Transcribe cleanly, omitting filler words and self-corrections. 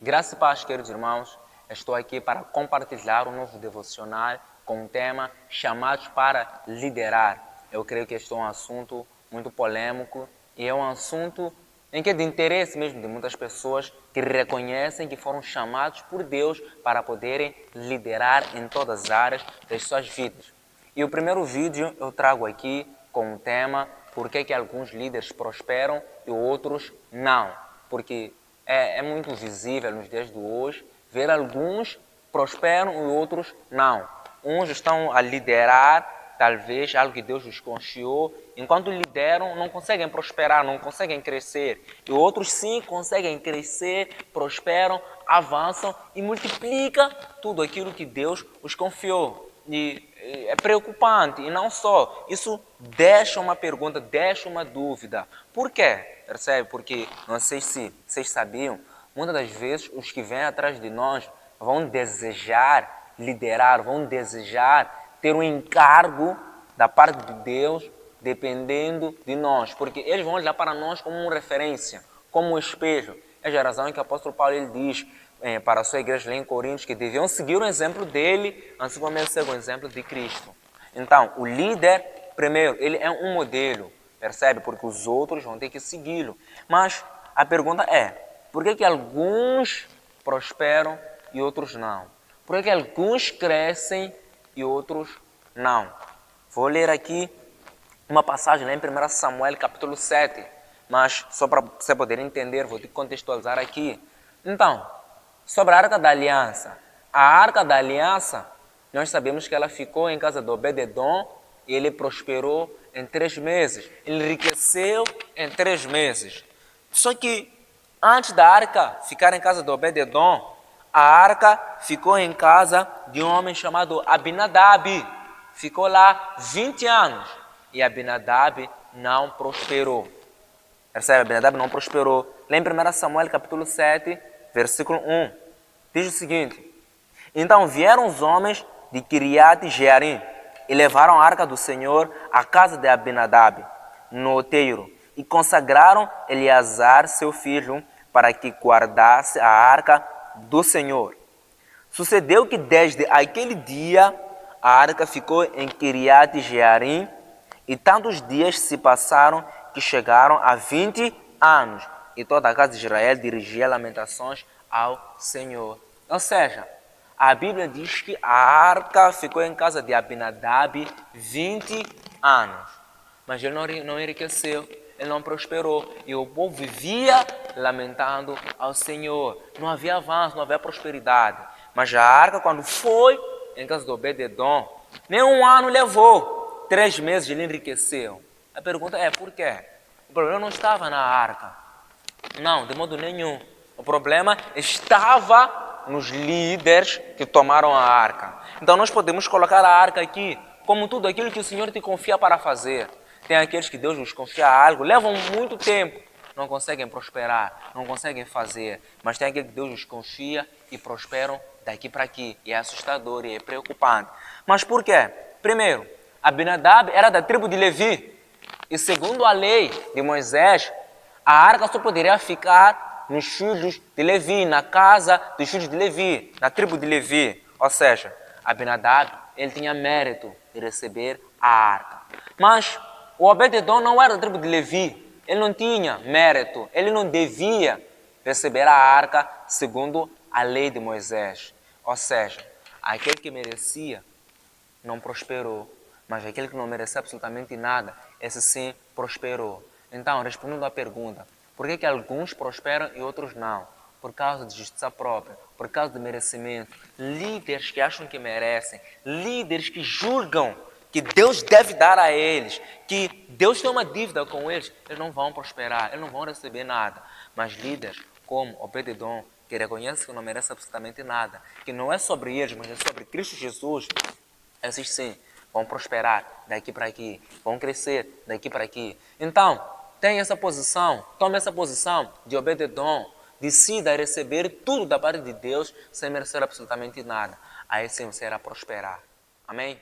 Graça e paz, queridos irmãos. Estou aqui para compartilhar um novo devocional com o tema Chamados para Liderar. Eu creio que este é um assunto muito polêmico e é um assunto em que é de interesse mesmo de muitas pessoas que reconhecem que foram chamados por Deus para poderem liderar em todas as áreas das suas vidas. E o primeiro vídeo eu trago aqui com o tema Por que alguns líderes prosperam e outros não. Porque é muito visível nos dias de hoje ver alguns prosperam e outros não. Uns estão a liderar, talvez, algo que Deus os confiou, enquanto lideram não conseguem prosperar, não conseguem crescer. E outros sim conseguem crescer, prosperam, avançam e multiplicam tudo aquilo que Deus os confiou. E é preocupante, e não só, isso deixa uma pergunta, deixa uma dúvida. Por quê? Percebe? Porque, não sei se vocês sabiam, muitas das vezes os que vêm atrás de nós vão desejar liderar, vão desejar ter um encargo da parte de Deus, dependendo de nós. Porque eles vão olhar para nós como uma referência, como um espelho. É a razão em que o apóstolo Paulo ele diz para a sua igreja lá em Coríntios que deviam seguir o exemplo dele, assim como ele segue o exemplo de Cristo. Então, o líder, primeiro, ele é um modelo, percebe? Porque os outros vão ter que segui-lo. Mas a pergunta é, por que alguns prosperam e outros não? Por que alguns crescem e outros não? Vou ler aqui uma passagem lá em 1 Samuel, capítulo 7, mas só para você poder entender, vou te contextualizar aqui. Então, sobre a Arca da Aliança. A Arca da Aliança, nós sabemos que ela ficou em casa de Obed-Edom e ele prosperou em 3 meses. Ele enriqueceu em 3 meses. Só que antes da Arca ficar em casa de Obed-Edom, a Arca ficou em casa de um homem chamado Abinadab. Ficou lá 20 anos e Abinadab não prosperou. Percebe? Abinadab não prosperou. Lá em 1 Samuel capítulo 7, versículo 1, diz o seguinte: Então vieram os homens de Kiriat Jearim e levaram a arca do Senhor à casa de Abinadab, no outeiro, e consagraram Eleazar, seu filho, para que guardasse a arca do Senhor. Sucedeu que desde aquele dia a arca ficou em Kiriat Jearim, e tantos dias se passaram que chegaram a 20 anos. E toda a casa de Israel dirigia lamentações ao Senhor. Ou seja, a Bíblia diz que a arca ficou em casa de Abinadab 20 anos. Mas ele não enriqueceu, ele não prosperou. E o povo vivia lamentando ao Senhor. Não havia avanço, não havia prosperidade. Mas a arca, quando foi em casa de Obed-Edom, nem 1 ano levou. 3 meses ele enriqueceu. A pergunta é, por quê? O problema não estava na arca. Não, de modo nenhum. O problema estava nos líderes que tomaram a arca. Então nós podemos colocar a arca aqui como tudo aquilo que o Senhor te confia para fazer. Tem aqueles que Deus nos confia algo, levam muito tempo, não conseguem prosperar, não conseguem fazer. Mas tem aqueles que Deus nos confia e prosperam daqui para aqui. E é assustador e é preocupante. Mas por quê? Primeiro, Abinadab era da tribo de Levi. E segundo a lei de Moisés, a arca só poderia ficar nos filhos de Levi, na casa dos filhos de Levi, na tribo de Levi. Ou seja, Abinadab, ele tinha mérito de receber a arca. Mas o Obed-Edom não era da tribo de Levi. Ele não tinha mérito, ele não devia receber a arca segundo a lei de Moisés. Ou seja, aquele que merecia não prosperou, mas aquele que não merecia absolutamente nada, esse sim prosperou. Então, respondendo à pergunta, por que alguns prosperam e outros não? Por causa de justiça própria, por causa de merecimento. Líderes que acham que merecem, líderes que julgam que Deus deve dar a eles, que Deus tem uma dívida com eles, eles não vão prosperar, eles não vão receber nada. Mas líderes como Obed-Edom, que reconhecem que não merecem absolutamente nada, que não é sobre eles, mas é sobre Cristo Jesus, esses sim vão prosperar daqui para aqui, vão crescer daqui para aqui. Então, tenha essa posição, tome essa posição de Obed-Edom, decida receber tudo da parte de Deus sem merecer absolutamente nada. Aí sim você irá prosperar. Amém?